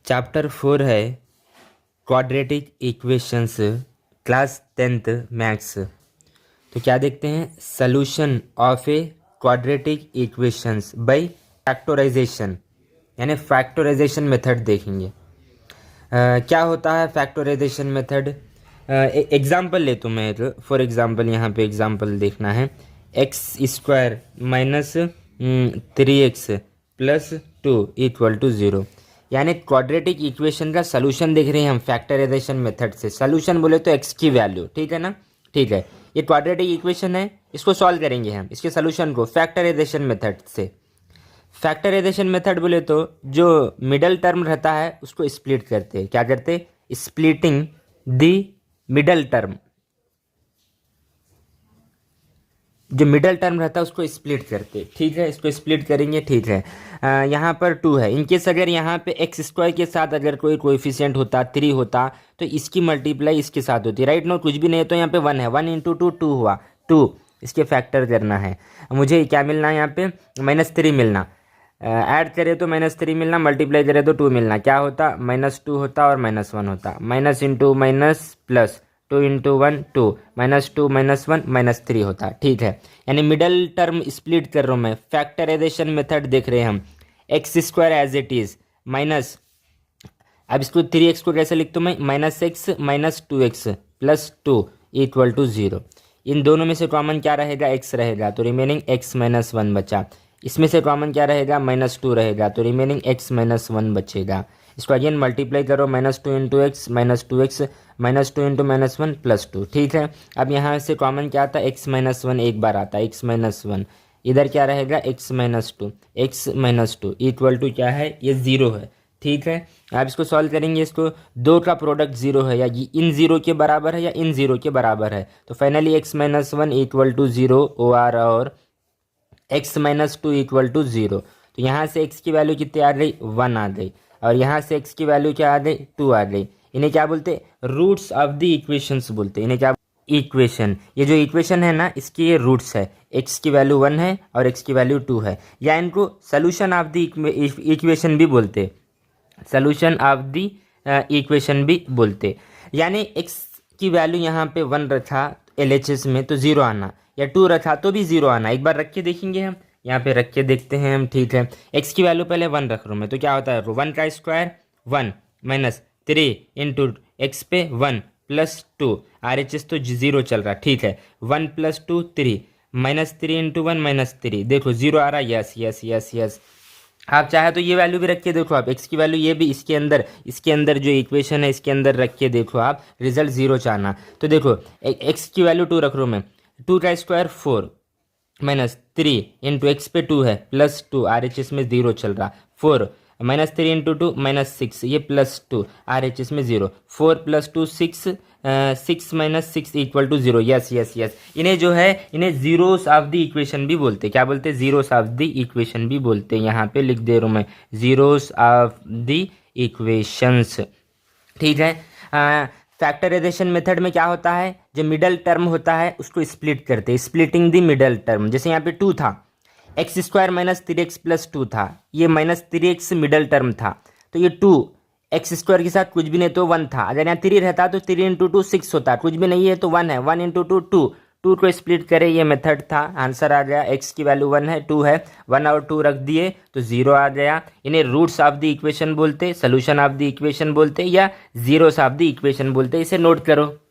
Chapter 4 है quadratic equations, class 10th maths. तो क्या देखते हैं, solution of a quadratic equations by factorization, यानी फैक्टराइजेशन मेथड देखेंगे। क्या होता है फैक्टराइजेशन मेथड। एग्जाम्पल ले तो मैं फॉर एग्जाम्पल यहाँ पे एग्जाम्पल देखना है। X square minus 3x plus 2 equal to 0, यानी क्वाड्रेटिक इक्वेशन का सॉल्यूशन देख रहे हैं हम फैक्टराइजेशन मेथड से। सॉल्यूशन बोले तो एक्स की वैल्यू, ठीक है ना। ठीक है, ये क्वाड्रेटिक इक्वेशन है, इसको सॉल्व करेंगे हम, इसके सॉल्यूशन को फैक्टराइजेशन मेथड से। फैक्टराइजेशन मेथड बोले तो जो मिडल टर्म रहता है उसको स्प्लिट करते हैं। क्या करते हैं, स्प्लिटिंग द मिडल टर्म। जो मिडल टर्म रहता है उसको स्प्लिट करते, ठीक है, इसको स्प्लिट करेंगे। ठीक है, यहाँ पर 2 है। इनकेस अगर यहाँ पे एक्स स्क्वायर के साथ अगर कोई कोएफिशिएंट होता 3 होता तो इसकी मल्टीप्लाई इसके साथ होती, राइट। नो, कुछ भी नहीं है तो यहाँ पे 1 है, 1 इंटू 2 2 हुआ, 2 इसके फैक्टर करना है मुझे। क्या मिलना है यहाँ पे, -3 मिलना। ऐड करे तो -3 मिलना, मल्टीप्लाई करे तो 2 मिलना। क्या होता, -2 होता और -1 होता। Minus into minus plus, 2 into 1 2, -2 -1 -3 होता। ठीक है, यानी मिडल टर्म स्प्लिट कर रहा हूँ मैं। फैक्टराइजेशन मेथड देख रहे हैं हम। X square as it is minus, अब इसको 3x को कैसे लिखता हूँ मैं, -x -2x plus 2 equal to 0। इन दोनों में से कॉमन क्या रहेगा, x रहेगा, तो रिमेनिंग x -1 बचा। इसमें से कॉमन क्या रहेगा, -2 रहेगा, तो रिमेनिंग x -1 बचेगा। इसको अगेन मल्टीप्लाई करो, -2 into x -2x -2 into -1 plus 2। ठीक है, अब यहाँ से कॉमन क्या आता है, x -1 एक बार आता है, x -1 इधर क्या रहेगा, x -2 इक्वल टू क्या है, ये 0 है। ठीक है, आप इसको सॉल्व करेंगे, इसको दो का प्रोडक्ट 0 है, या इन 0 के बराबर है या इन 0 के बराबर है, तो finally x -1 equal to 0 OR और x -2 इक्वल टू 0। तो यहाँ से x की वैल्यू कितनी आ गई, 1 आ गई, और यहाँ से x की वैल्यू क्या आ गई, 2 आ गई। इन्हें क्या बोलते, रूट्स ऑफ द इक्वेशंस बोलते। इन्हें क्या, इक्वेशन, ये जो इक्वेशन है ना इसकी ये रूट्स है। x की वैल्यू 1 है और x की वैल्यू 2 है, या इनको सोल्यूशन ऑफ द इक्वेशन भी बोलते, सोल्यूशन ऑफ द इक्वेशन भी बोलते। यानी x की वैल्यू यहाँ पे 1 रखा LHS में तो 0 आना, या 2 रखा तो भी 0 आना। एक बार रख के देखेंगे हम, यहाँ पे रख के देखते हैं हम। ठीक है, x की वैल्यू पहले 1 रख रहा हूँ मैं, तो क्या होता है, 1 का स्क्वायर 1 -3 इंटू एक्स पे 1 प्लस 2, RHS तो 0 चल रहा। ठीक है, 1 + 2 3, -3 इंटू 1 -3, देखो 0 आ रहा। यस यस यस यस, आप चाहे तो ये वैल्यू भी रख के देखो आप, x की वैल्यू ये भी इसके अंदर जो इक्वेशन है इसके अंदर रख के देखो आप, रिजल्ट 0 चाहना। तो देखो x की वैल्यू 2 रख रहा हूँ मैं, 2 का स्क्वायर 4 -3 इंटू एक्स पे 2 है प्लस 2, RHS में 0 चल रहा। 4 -3 इंटू 2 -6, ये +2, RHS में 0। 4 + 2 6, 6 -6 equal to 0। Yes yes yes, इन्हें जो है इन्हें जीरोस ऑफ द इक्वेशन भी बोलते। क्या बोलते, जीरोस ऑफ द इक्वेशन भी बोलते। यहाँ पे लिख दे रहा हूँ मैं, जीरोस ऑफ द इक्वेशंस। ठीक है, फैक्टराइजेशन मेथड में क्या होता है, जो मिडल टर्म होता है उसको स्प्लिट करते हैं, स्प्लिटिंग द मिडल टर्म। जैसे यहाँ पे 2 था, एक्स स्क्वायर -3x प्लस 2 था, ये -3x मिडल टर्म था, तो ये 2 एक्स स्क्वायर के साथ कुछ भी नहीं तो 1 था। अगर यहाँ 3 रहता तो 3 इंटू 2 6 होता, कुछ भी नहीं है तो 1 है, 1 इंटू 2 2, 2 को स्प्लिट करे, ये मेथड था। आंसर आ गया, x की वैल्यू 1 है, 2 है, 1 और 2 रख दिए तो 0 आ गया। इन्हें रूट्स ऑफ द इक्वेशन बोलते, सोल्यूशन ऑफ द इक्वेशन बोलते, या जीरोस ऑफ द इक्वेशन बोलते। इसे नोट करो।